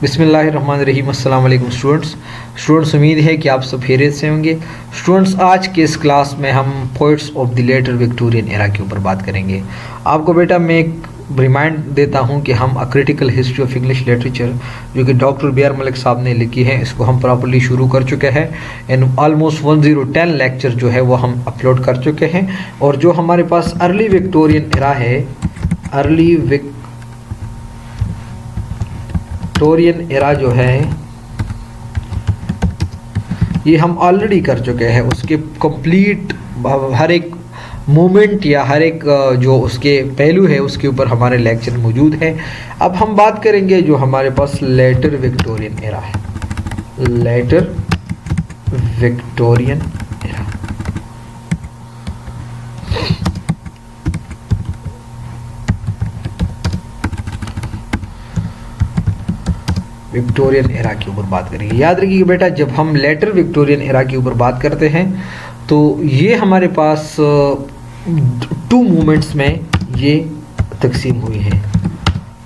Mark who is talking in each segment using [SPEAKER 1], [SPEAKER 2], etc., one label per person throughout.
[SPEAKER 1] बिस्मिल्लाहिर्रहमानिर्रहीम। अस्सलाम वालेकुम स्टूडेंट्स, उम्मीद है कि आप सब खैरियत से होंगे। स्टूडेंट्स, आज के इस क्लास में हम poets of the later Victorian era के ऊपर बात करेंगे। आपको बेटा मैं एक रिमाइंड देता हूं कि हम a critical history of English literature जो कि डॉक्टर बी.आर. मलिक साहब ने लिखी है, इसको हम प्रॉपर्ली शुरू कर चुके हैं एंड ऑलमोस्ट 1010 लेक्चर जो है वो हम अपलोड कर चुके हैं। और जो हमारे पास अर्ली विक्टोरियन एरा है, अर्ली विक्टोरियन एरा जो है ये हम ऑलरेडी कर चुके हैं। उसके कंप्लीट हर एक मोमेंट या हर एक जो उसके पहलू है उसके ऊपर हमारे लेक्चर मौजूद है। अब हम बात करेंगे जो हमारे पास लेटर विक्टोरियन एरा है, later Victorian era. Victorian era के ऊपर बात करेंगे। याद रखिए बेटा, जब हम लेटर विक्टोरियन एरा के ऊपर बात करते हैं तो ये हमारे पास टू मूवमेंट्स में ये तकसीम हुई है।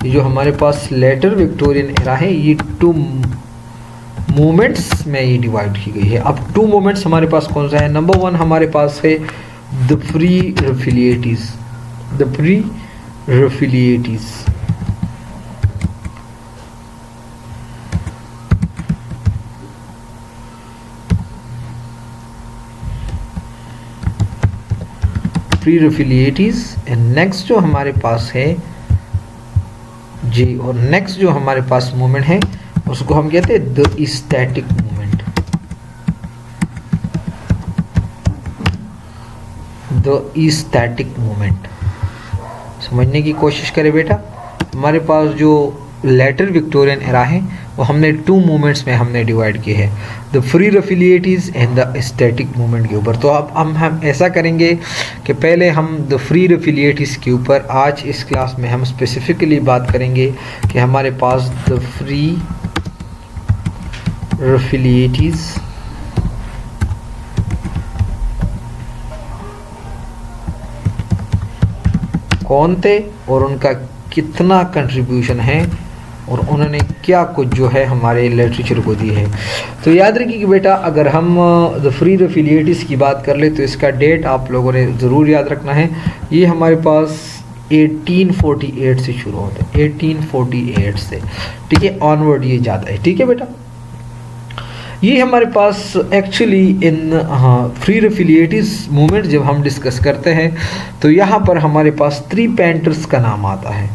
[SPEAKER 1] ये जो हमारे पास लेटर विक्टोरियन एरा है ये टू मूवमेंट्स में ये डिवाइड की गई है। अब टू मूवमेंट्स हमारे पास कौन सा है? नंबर वन हमारे पास है the Pre-Raphaelites, the Pre-Raphaelites. Pre-Raphaelites and next जो हमारे पास है जी, और नेक्स्ट जो हमारे पास मूवमेंट है उसको हम कहते हैं the static movement, the static movement. समझने की कोशिश करें बेटा, हमारे पास जो लेटर विक्टोरियन एरा है वो हमने टू मूवमेंट्स में हमने डिवाइड किए हैं, the Pre-Raphaelites and the static movement के ऊपर। तो अब हम ऐसा करेंगे कि पहले हम द फ्री रेफिलिएटीज के ऊपर आज इस क्लास में हम स्पेसिफिकली बात करेंगे कि हमारे पास द फ्री रेफिलिएटीज कौन थे और उनका कितना कंट्रीब्यूशन है और उन्होंने क्या कुछ जो है हमारे लिटरेचर को दी है। तो याद रखिए कि बेटा अगर हम द फ्री रेफिलिएटीज की बात कर ले तो इसका डेट आप लोगों ने ज़रूर याद रखना है। ये हमारे पास 1848 से शुरू होता है, 1848 से, ठीक है, ऑनवर्ड ये जाता है, ठीक है बेटा। ये हमारे पास एक्चुअली इन फ्री रेफिलिएटीज मूवमेंट जब हम डिस्कस करते हैं तो यहाँ पर हमारे पास 3 पेंटर्स का नाम आता है।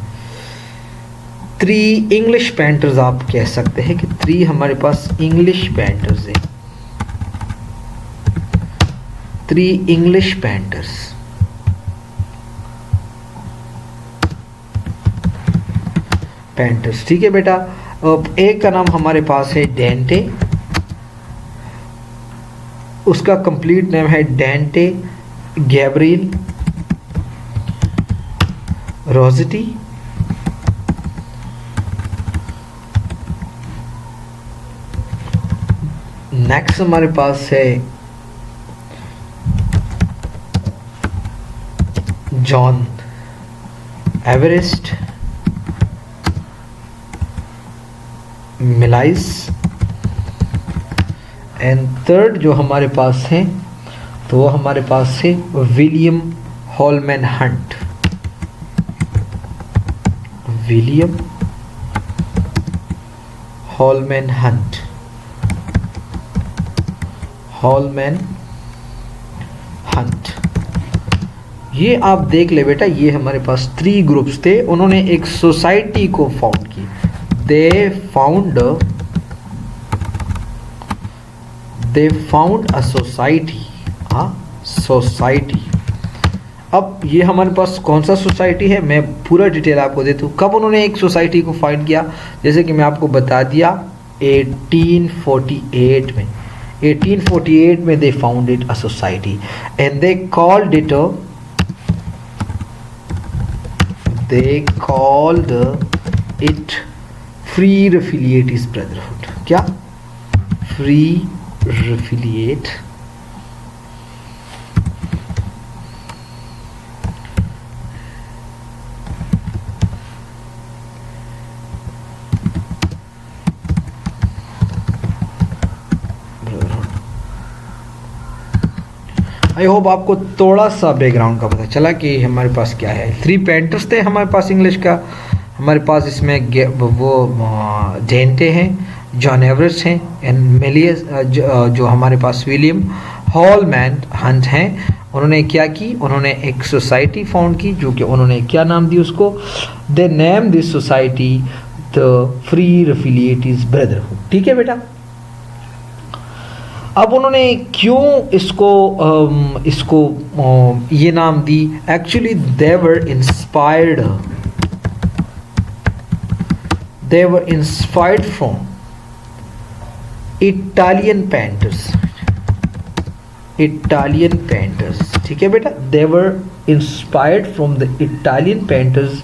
[SPEAKER 1] 3 इंग्लिश पेंटर्स आप कह सकते हैं कि 3 हमारे पास इंग्लिश पेंटर्स हैं, 3 इंग्लिश पेंटर्स, ठीक है बेटा। एक का नाम हमारे पास है डेंटे, उसका कंप्लीट नेम है डेंटे गैब्रिएल रोसेटी। नेक्स्ट हमारे पास है John Everett Millais and third जो हमारे पास है तो वो हमारे पास है William Holman Hunt, William Holman Hunt, Holman Hunt. ये आप देख ले बेटा, ये हमारे पास 3 ग्रुप्स थे, उन्होंने एक सोसाइटी को फाउंड की। They found a society, society. अब ये हमारे पास कौन सा सोसाइटी है मैं पूरा डिटेल आपको देता हूँ। कब उन्होंने एक सोसाइटी को फाइंड किया, जैसे कि मैं आपको बता दिया 1848 में। 1848 में they founded a society and they called it Free Affiliates Brotherhood। क्या? Free Affiliate आई होप आपको थोड़ा सा बैकग्राउंड का पता चला कि हमारे पास क्या है। 3 पेंटर्स थे हमारे पास इंग्लिश का। हमारे पास इसमें वो डेंटे हैं, जॉन एवरेस्ट हैं, एंड मेलियस जो हमारे पास विलियम हॉलमैन हंट हैं। उन्होंने क्या की, उन्होंने एक सोसाइटी फाउंड की, जो कि उन्होंने क्या नाम दी उसको, they name this society the Pre-Raphaelites brotherhood. ठीक है बेटा। अब उन्होंने क्यों इसको ये नाम दी, actually they were inspired from Italian painters. ठीक है बेटा, they were inspired from the Italian painters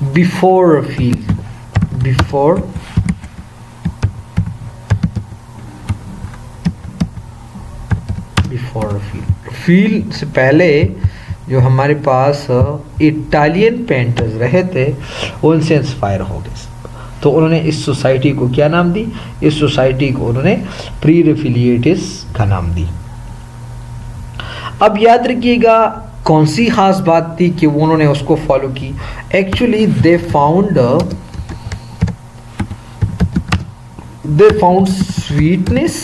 [SPEAKER 1] before फील से पहले जो हमारे पास इटालियन पेंटर्स रहे थे उनसे इंस्पायर हो गए। तो उन्होंने इस सोसाइटी को क्या नाम दी, इस सोसाइटी को उन्होंने प्री रेफिलिएटिस का नाम दी। अब याद रखिएगा कौन सी खास बात थी कि वो उन्होंने उसको फॉलो की। Actually they found sweetness,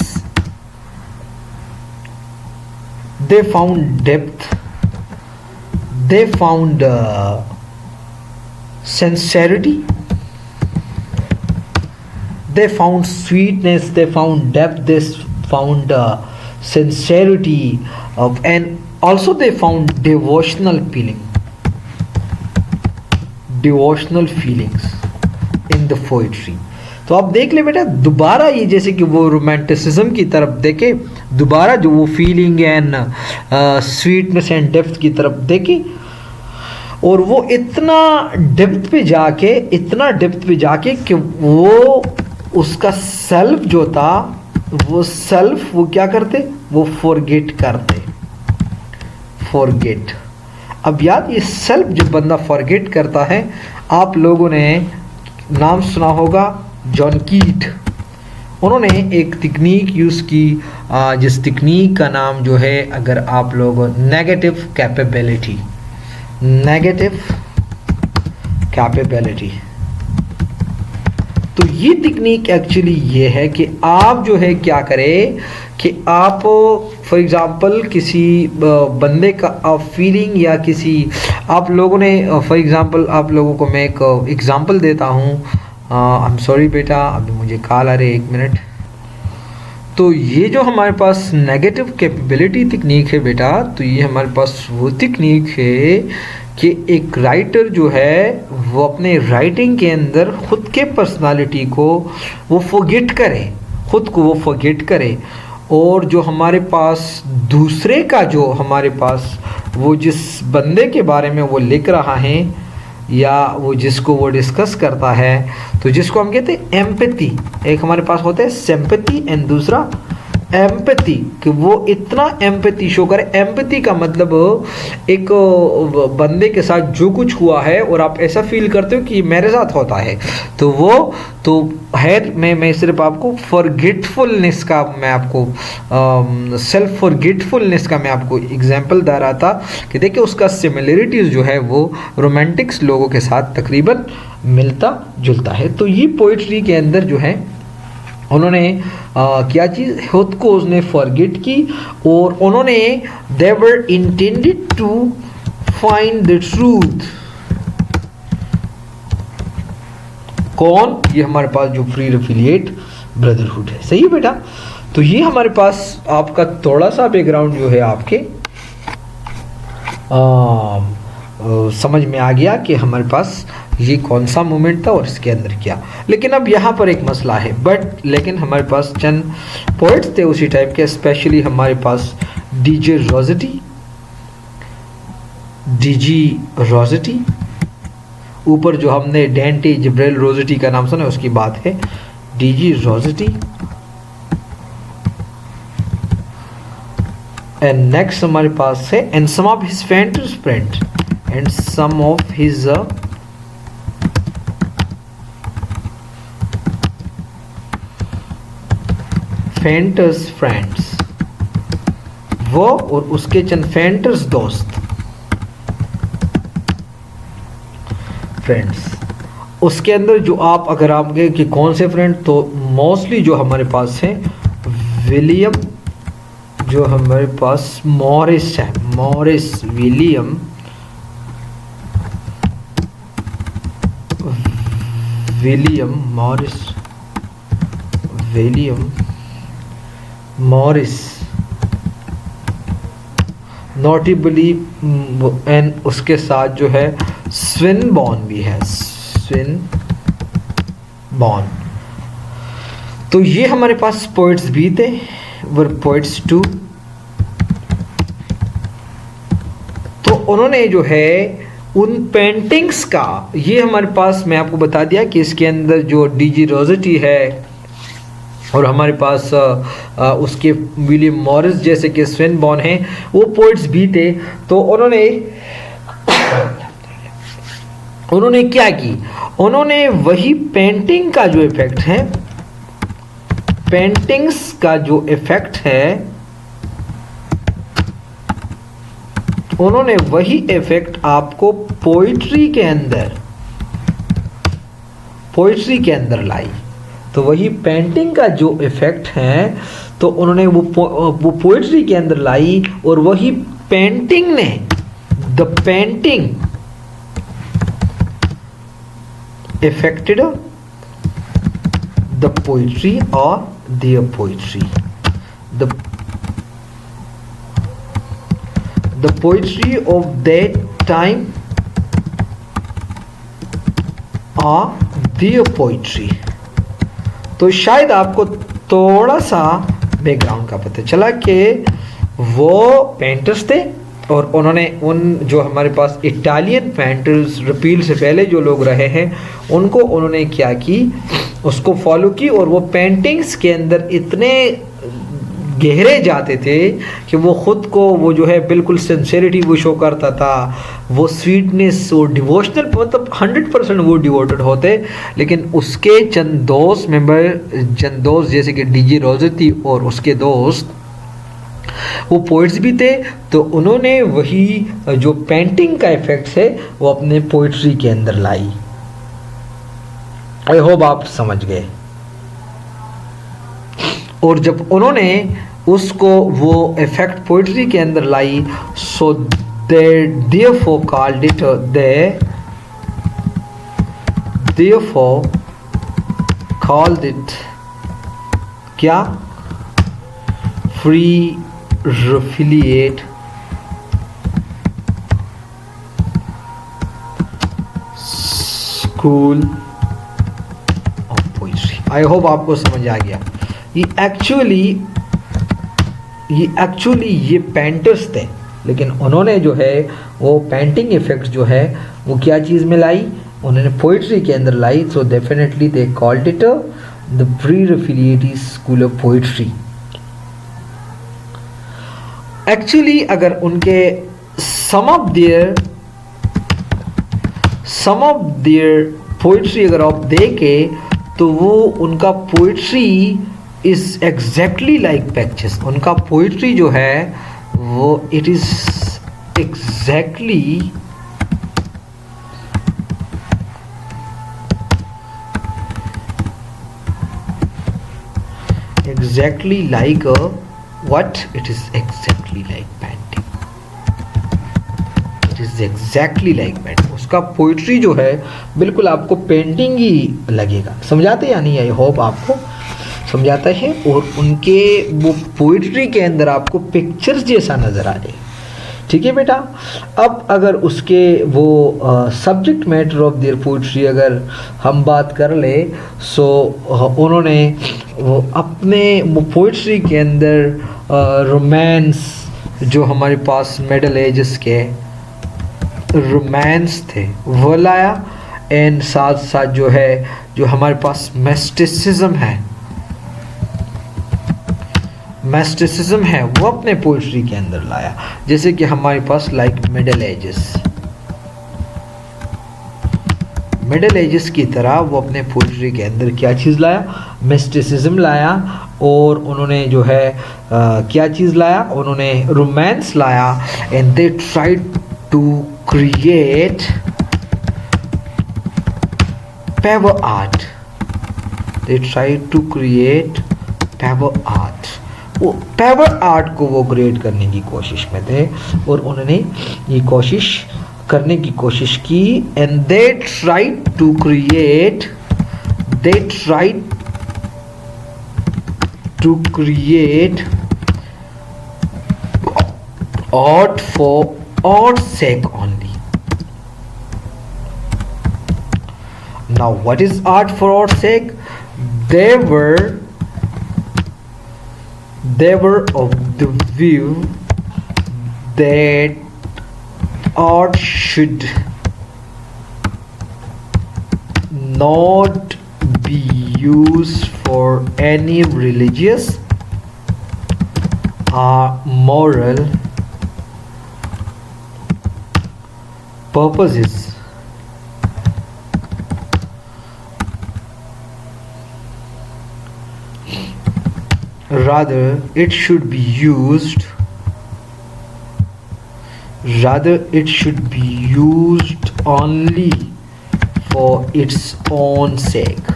[SPEAKER 1] they found depth, they found sincerity, they found sweetness, they found depth, they found sincerity and also they found devotional feelings in the poetry। तो आप देख ले बेटा, दोबारा ये जैसे कि वो रोमांटिसिज्म की तरफ देखे, दोबारा जो वो feeling and sweetness and depth की तरफ देखे, और वो इतना डेप्थ पे जाके कि वो उसका सेल्फ जो था, वो क्या करते, वो फॉरगेट। अब याद, ये सेल्फ जब बंदा फॉरगेट करता है, आप लोगों ने नाम सुना होगा जॉन कीट। उन्होंने एक तकनीक यूज़ की, जिस तकनीक का नाम जो है, अगर आप लोग नेगेटिव कैपेबिलिटी, तो ये तकनीक एक्चुअली ये है कि आप जो है क्या करें कि आप फॉर एग्ज़ाम्पल किसी बंदे का आप फीलिंग या किसी आप लोगों ने फॉर एग्ज़ाम्पल आप लोगों को मैं एक एग्ज़ाम्पल देता हूँ। आई एम सॉरी बेटा, अभी मुझे कॉल आ रही है, 1 मिनट। तो ये जो हमारे पास नेगेटिव कैपेबिलिटी तकनीक है बेटा, तो ये हमारे पास वो तकनीक है कि एक राइटर जो है वो अपने राइटिंग के अंदर खुद के पर्सनालिटी को वो फॉरगेट करे, खुद को वो फॉरगेट करे, और जो हमारे पास दूसरे का जो हमारे पास वो जिस बंदे के बारे में वो लिख रहा है या वो जिसको वो डिस्कस करता है, तो जिसको हम कहते हैं एम्पैथी। एक हमारे पास होता है सिंपैथी एंड दूसरा एम्पैथी, कि वो इतना एम्पैथी शो करे। एम्पैथी का मतलब एक बंदे के साथ जो कुछ हुआ है और आप ऐसा फील करते हो कि मेरे साथ होता है, तो वो तो है। मैं सिर्फ आपको फॉरगेटफुलनेस का मैं आपको सेल्फ फॉरगेटफुलनेस का मैं आपको एग्जांपल दे रहा था कि देखिए उसका सिमिलरिटीज़ जो है वो रोमांटिक्स लोगों के साथ तकरीबन मिलता जुलता है। तो ये पोइट्री के अंदर जो है उन्होंने क्या चीज़ खुद को उसने फॉरगेट की, और उन्होंने they were intended to find the truth. कौन? ये हमारे पास जो फ्री रेफिलिएट ब्रदरहुड है। सही है बेटा। तो ये हमारे पास आपका थोड़ा सा बैकग्राउंड जो है आपके समझ में आ गया कि हमारे पास ये कौन सा मूवमेंट था और इसके अंदर क्या। लेकिन अब यहाँ पर एक मसला है, लेकिन हमारे पास चंद पोइट्स थे उसी टाइप के, स्पेशली हमारे पास डीजी रोजेटी। ऊपर जो हमने डेंटे जिब्रेल रोजेटी का नाम सुना उसकी बात है, डीजी रोजेटी। एंड नेक्स्ट हमारे पास है and some of his painters friend and some of his painters friends वो और उसके चंद फेंटर्स दोस्त, फ्रेंड्स। उसके अंदर जो आप अगर आप गए कि कौन से फ्रेंड, तो मोस्टली जो हमारे पास है विलियम, जो हमारे पास मॉरिस है, Morris William, William Morris, William Morris notably, and उसके साथ जो है स्विनबॉर्न भी है, स्विनबॉर्न। तो ये हमारे पास पोइट्स भी थे, वर पोइट्स टू। तो उन्होंने जो है उन पेंटिंग्स का, ये हमारे पास मैं आपको बता दिया कि इसके अंदर जो डीजी रोजेटी है और हमारे पास उसके विलियम मॉरिस जैसे कि स्विनबॉर्न हैं, वो पोइट्स भी थे। तो उन्होंने क्या की, उन्होंने वही पेंटिंग का जो इफेक्ट है, पेंटिंग्स का जो इफेक्ट है, उन्होंने वही इफेक्ट आपको पोइट्री के अंदर लाई। तो वही पेंटिंग का जो इफेक्ट है, तो उन्होंने वो पोइट्री के अंदर लाई, और वही पेंटिंग ने, the painting affected the poetry or their poetry, the poetry of that time or their poetry। तो शायद आपको थोड़ा सा बैकग्राउंड का पता चला कि वो पेंटर्स थे, और उन्होंने उन जो हमारे पास इटालियन पेंटर्स रिपील से पहले जो लोग रहे हैं, उनको उन्होंने क्या की, उसको फॉलो की, और वो पेंटिंग्स के अंदर इतने गहरे जाते थे कि वो ख़ुद को, वो जो है बिल्कुल सिंसेरिटी वो शो करता था, वो स्वीटनेस, वो डिवोशनल, मतलब 100% वो डिवोटेड होते। लेकिन उसके चंद दोस्त जैसे कि डीजी रोजेटी और उसके दोस्त, वो पोइट्स भी थे। तो उन्होंने वही जो पेंटिंग का इफेक्ट है वो अपने पोइट्री के अंदर लाई। आई होप आप समझ गए। और जब उन्होंने उसको वो इफेक्ट पोइट्री के अंदर लाई, सो therefore called it क्या, Pre-Raphaelite school of poetry. I hope आपको समझ आ गया। ये एक्चुअली ये पेंटर्स थे, लेकिन उन्होंने जो है वो पेंटिंग इफेक्ट जो है वो क्या चीज़ में लाई, उन्होंने पोइट्री के अंदर लाई। So definitely they called it the Pre-Raphaelite school of poetry. Actually अगर उनके सम ऑफ देयर पोइट्री अगर आप देखें, तो वो उनका poetry is exactly like patches. उनका पोइट्री जो है वो it is exactly like what it is exactly like painting, it is exactly like painting। उसका पोइट्री जो है बिल्कुल आपको पेंटिंग ही लगेगा। समझाते या नहीं? आई होप आपको समझाता है। और उनके वो पोइट्री के अंदर आपको पिक्चर्स जैसा नज़र आ जाए। ठीक है बेटा। अब अगर उसके वो subject matter of their poetry अगर हम बात कर ले, सो उन्होंने वो अपने वो पोइट्री के अंदर रोमांस जो हमारे पास मिडल एजेस के रोमांस थे वो लाया, एंड साथ साथ जो है जो हमारे पास मिस्टिसिज्म है वो अपने पोइट्री के अंदर लाया। जैसे कि हमारे पास लाइक मिडल एजेस की तरह वो अपने पोइट्री के अंदर क्या चीज़ लाया, मिस्टिसिज्म लाया, और उन्होंने जो है क्या चीज़ लाया, उन्होंने रोमांस लाया। And they tried to create pure art, they tried to create pure art. वो पेवर आर्ट को वो क्रिएट करने की कोशिश में थे और उन्होंने ये कोशिश करने की कोशिश की। And they tried to create, they tried to create art for art's sake only. Now what is art for art's sake? They were of the view that art should not be used for any religious or moral purposes. Rather it should be used only for its own sake.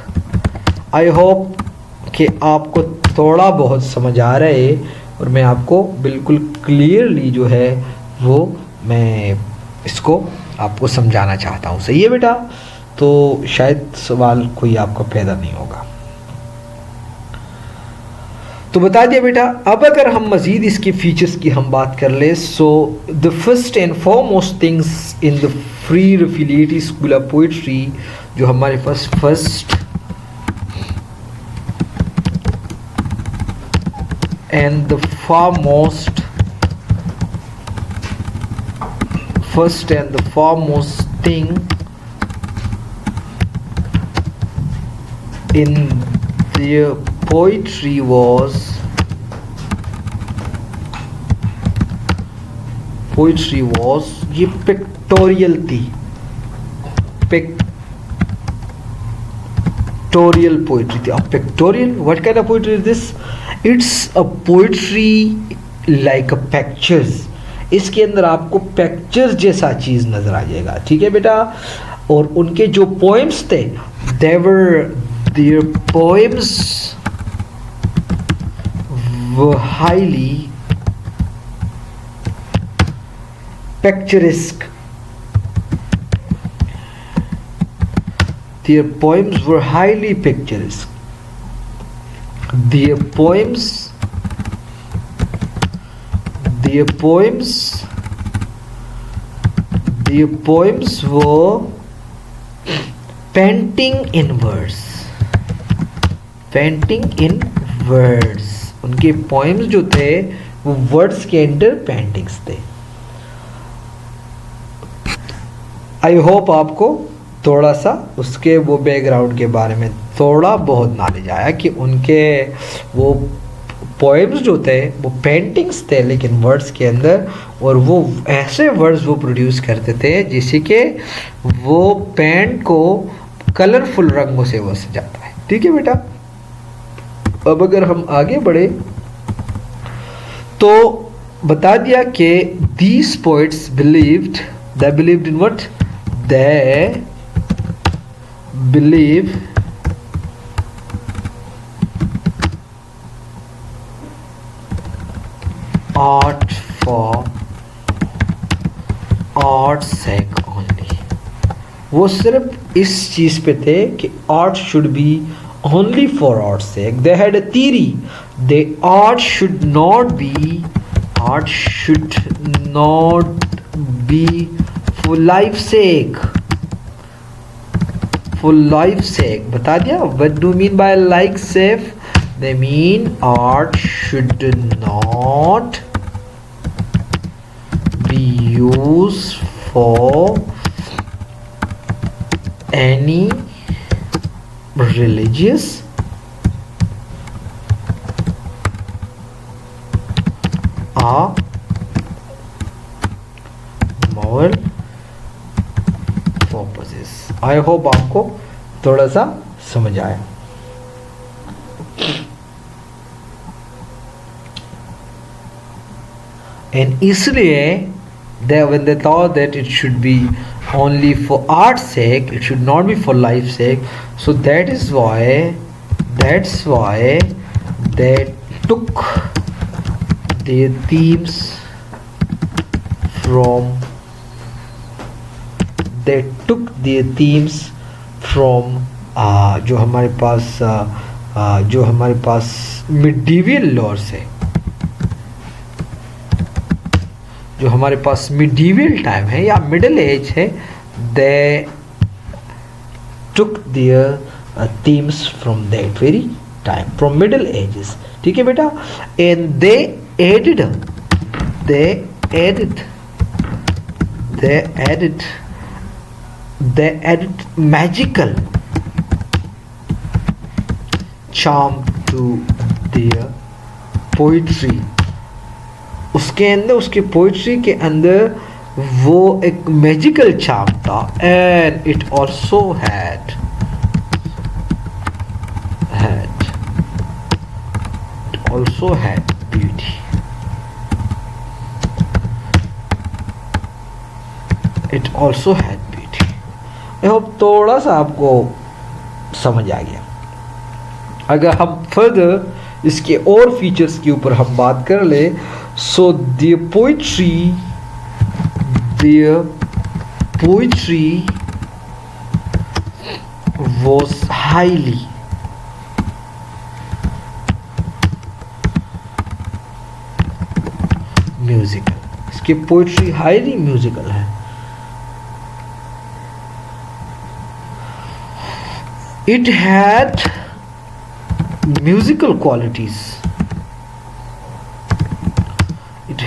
[SPEAKER 1] I hope कि आपको थोड़ा बहुत समझ आ रहा है और मैं आपको बिल्कुल क्लियरली जो है वो मैं इसको आपको समझाना चाहता हूँ। सही है बेटा? तो शायद सवाल कोई आपका पैदा नहीं होगा। तो बता दिया बेटा। अब अगर हम मज़ीद इसके फीचर्स की हम बात कर ले, so the first and foremost things in the Pre-Raphaelite school of poetry, जो हमारे पास first and the foremost thing in their poetry was ये पिक्टोरियल थी, pictorial poetry थी। अब pictorial, what kind of poetry is this? It's a poetry like a pictures। इसके अंदर आपको पिक्चर्स जैसा चीज नजर आ जाएगा। ठीक है बेटा? और उनके जो पोएम्स थे, their poems were highly picturesque. Their poems were highly picturesque. Their poems were painting in words. उनके पोएम्स जो थे वो वर्ड्स के अंदर पेंटिंग्स थे। आई होप आपको थोड़ा सा उसके वो बैकग्राउंड के बारे में थोड़ा बहुत नॉलेज आया कि उनके वो पोएम्स जो थे वो पेंटिंग्स थे लेकिन वर्ड्स के अंदर, और वो ऐसे वर्ड्स वो प्रोड्यूस करते थे जिससे कि वो पेंट को कलरफुल रंगों से वो सजाता है। ठीक है बेटा? अब अगर हम आगे बढ़े तो बता दिया कि these poets believed in what? They believe art for art's sake only। वो सिर्फ इस चीज पे थे कि art should be only for art's sake। They had a theory that art should not be for life's sake। बता दिया। What do you mean by like safe? They mean art should not be used for any religious or moral purposes। I hope आपको थोड़ा सा समझ आया। And इसलिए when they thought that it should be only for art's sake, it should not be for life's sake, so that's why they took their themes from जो हमारे पास medieval Lars है, जो हमारे पास मिडीवियल टाइम है या middle age है, they took their themes from that very time, from middle ages. ठीक है बेटा. And they added magical charm to their poetry. उसके पोइट्री के अंदर वो एक मैजिकल चार्म था. And it also had beauty. It also had beauty. I hope थोड़ा सा आपको समझ आ गया. अगर हम फर्दर इसके और फीचर्स के ऊपर हम बात कर ले, सो their poetry was highly musical. इसकी पोइट्री हाईली म्यूजिकल है. It had musical qualities. It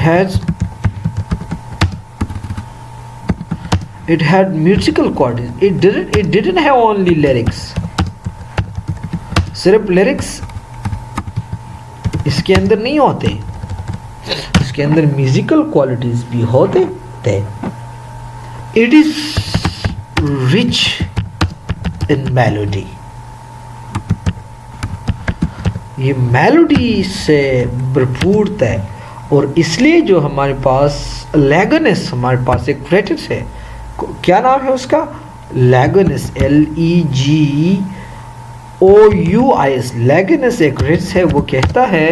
[SPEAKER 1] had musical qualities. It didn't have only lyrics. सिर्फ लिरिक्स इसके अंदर नहीं होते, इसके अंदर म्यूजिकल क्वालिटीज भी होते थे. It is rich in melody. ये मेलोडी से भरपूर है. और इसलिए जो हमारे पास लेगोनिस, हमारे पास एक क्रेटिस है, क्या नाम है उसका? लेगोनिस. LEGOUIS. लेगोनिस एक क्रेटिस है. वो कहता है,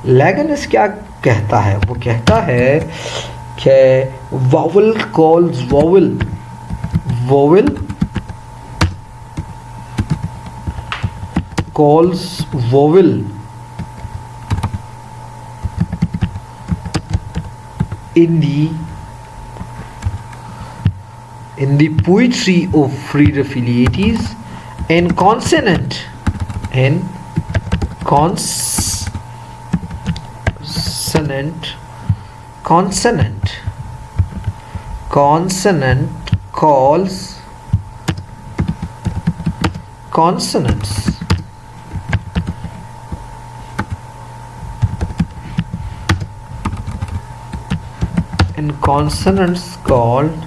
[SPEAKER 1] लेगोनिस क्या कहता है? वो कहता है कि vowel calls vowel, vowel calls vowel in the poetry of Fried Philietis, and consonant calls consonants. And consonants called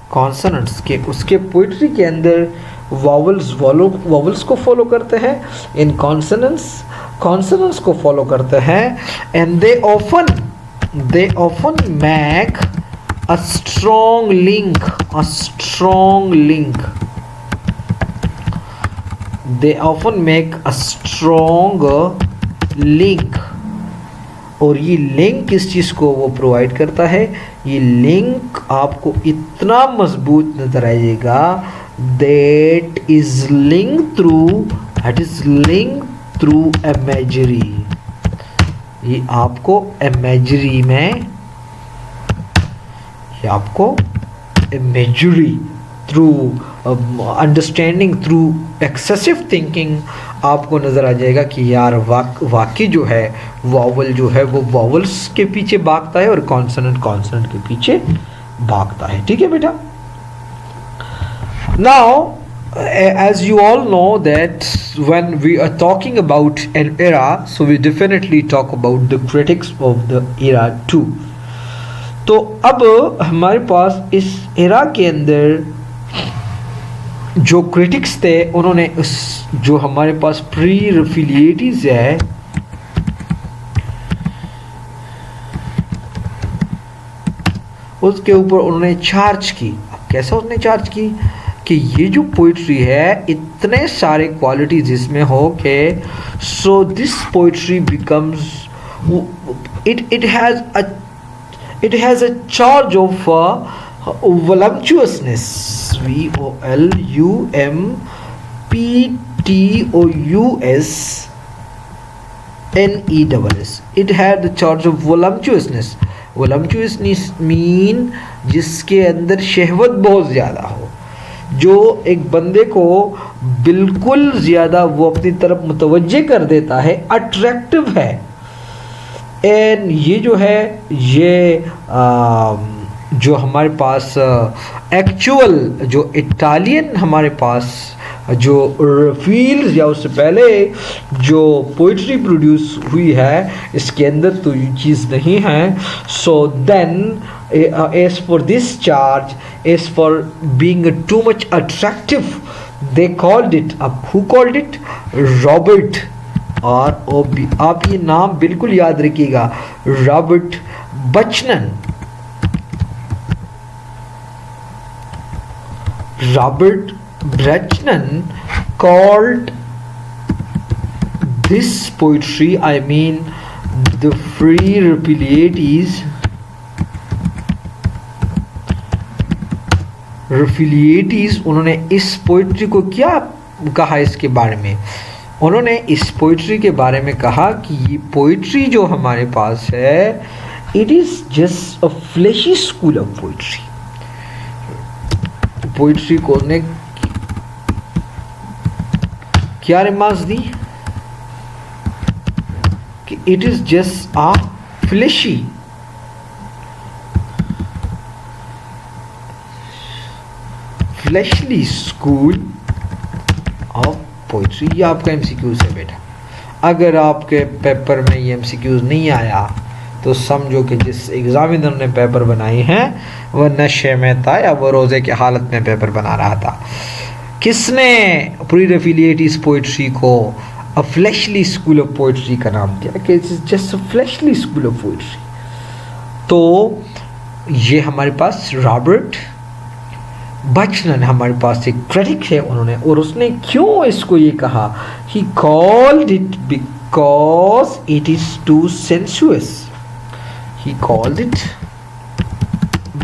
[SPEAKER 1] consonants के उसके पोइट्री के अंदर वॉवल्स को फॉलो करते हैं, इन कॉन्सोनेंट्स को फॉलो करते हैं. And they often make a strong link. They often make a strong link. और ये लिंक किस चीज़ को वो प्रोवाइड करता है? ये लिंक आपको इतना मजबूत नजर आएगा, that is link through imagery. ये आपको इमेजरी में, ये आपको imagery through understanding, through excessive thinking आपको नज़र आ जाएगा कि यार वाकई जो है वॉवल जो है वो वॉवल्स के पीछे भागता है और कॉन्सोनेंट के पीछे भागता है. ठीक है बेटा. Now as you all know that when we are talking about an era, so we definitely talk about the critics of the era too. तो अब हमारे पास इस era के अंदर जो क्रिटिक्स थे, उन्होंने उस जो हमारे पास प्री रफिलिएटीज है, उसके ऊपर उन्होंने चार्ज की। अब कैसा उसने चार्ज की कि ये जो पोइट्री है इतने सारे क्वालिटीज इसमें हो के so this poetry becomes it has a charge of voluptuousness, VOLUMPTOUSNESS. It had the charge of voluptuousness. Voluptuousness mean जिसके अंदर शहवत बहुत ज़्यादा हो, जो एक बंदे को बिल्कुल ज़्यादा वो अपनी तरफ मुतवज्जे कर देता है, अट्रैक्टिव है। एंड ये जो है ये जो हमारे पास एक्चुअल जो इटालियन हमारे पास जो रफील्स या उससे पहले जो पोइट्री प्रोड्यूस हुई है इसके अंदर तो ये चीज़ नहीं है। So then as for this charge, as for being too much attractive, they called it, अब हु कॉल्ड इट? रॉबर्ट। और आप ये नाम बिल्कुल याद रखिएगा, Robert Buchanan. Robert Buchanan called this poetry, I mean the Free Repuliates, उन्होंने इस पोइट्री को क्या कहा इसके बारे में? उन्होंने इस पोइट्री के बारे में कहा कि ये पोइट्री जो हमारे पास है, it is just a flashy school of poetry. Poetry को ने क्या रिमार्क्स दी कि it is just a fleshly school of poetry. ये आपका एमसीक्यूज है बेटा। अगर आपके पेपर में ये एमसीक्यूज नहीं आया तो समझो कि जिस एग्जामिनर ने पेपर बनाई हैं वह नशे में था या वो रोज़े की हालत में पेपर बना रहा था। किसने प्री-रफिलिएटिस पोइट्री को अ फ्लैशली स्कूल ऑफ पोइट्री का नाम दिया कि it's just a fleshly school of poetry? तो ये हमारे पास रॉबर्ट बचनन हमारे पास एक क्रिटिक है उन्होंने, और उसने क्यों इसको ये कहा? He called it because it is too sensuous. He called it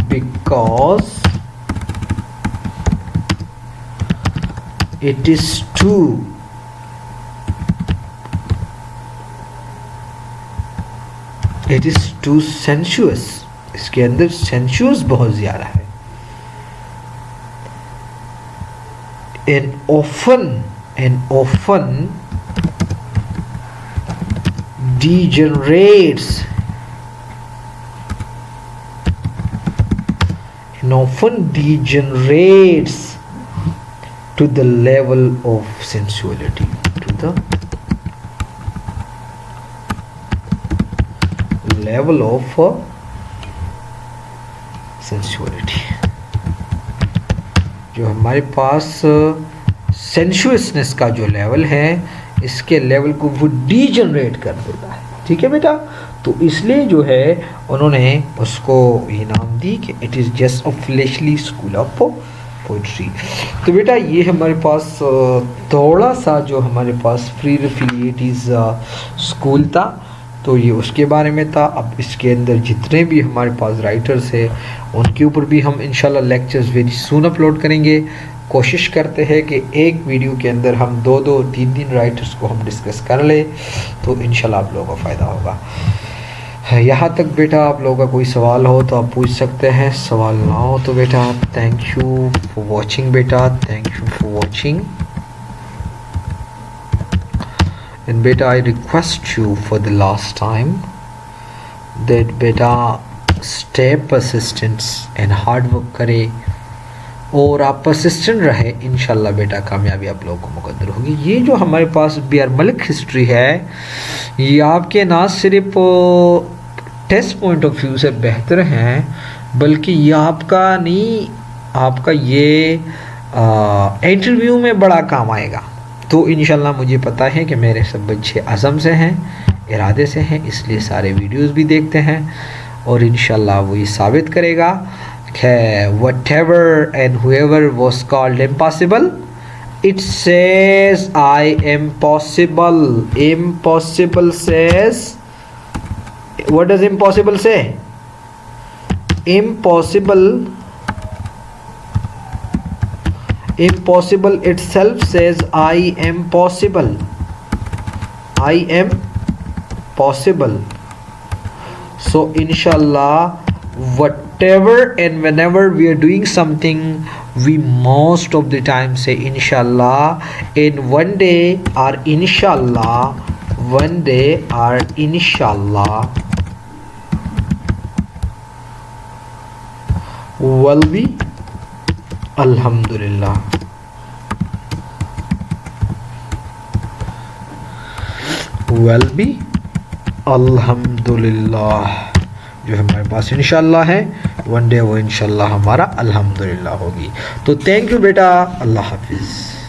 [SPEAKER 1] because it is too sensuous. इसके अंदर सेंसुअस बहुत ज्यादा है। and often degenerates to the level of sensuality, to the level of sensuality। जो हमारे पास सेंशुअसनेस का जो level है इसके लेवल को वो डीजनरेट कर देता है। ठीक है बेटा, तो इसलिए जो है उन्होंने उसको ये नाम दी कि it is just a fleshly school of poetry. तो बेटा ये हमारे पास थोड़ा सा जो हमारे पास प्री-रफिलिएटिस स्कूल था तो ये उसके बारे में था। अब इसके अंदर जितने भी हमारे पास राइटर्स हैं उनके ऊपर भी हम इंशाल्लाह लेक्चर्स वेरी सून अपलोड करेंगे। कोशिश करते हैं कि एक वीडियो के अंदर हम 2-2, 3-3 राइटर्स को हम डिस्कस कर ले तो इंशाल्लाह आप लोगों को फ़ायदा होगा। यहाँ तक बेटा आप लोगों का कोई सवाल हो तो आप पूछ सकते हैं, सवाल ना हो तो बेटा थैंक यू फॉर वॉचिंग बेटा, thank you for watching. And beta, I request you for the last time that beta stay persistent and hard work करे और आप परसिस्टेंट रहे, इंशाल्लाह बेटा कामयाबी आप लोगों को मुकद्दर होगी। ये जो हमारे पास B.R. मलिक हिस्ट्री है ये आपके ना सिर्फ टेस्ट पॉइंट ऑफ व्यू से बेहतर हैं बल्कि ये आपका नहीं, आपका ये इंटरव्यू में बड़ा काम आएगा। तो इंशाल्लाह मुझे पता है कि मेरे सब बच्चे अज़म से हैं, इरादे से हैं, इसलिए सारे वीडियोस भी देखते हैं और इंशाल्लाह वही साबित करेगा कि whatever and however was called impossible, it says I am possible. Impossible says, what does impossible say? Impossible itself says I am possible. I am possible. So inshallah, whatever and whenever we are doing something, we most of the time say inshallah, and one day or inshallah will be alhamdulillah. Will be alhamdulillah जो हमारे पास इंशाल्लाह है, one day वो इंशाल्लाह हमारा अल्हम्दुलिल्लाह होगी। तो थैंक यू बेटा, अल्लाह हाफिज़।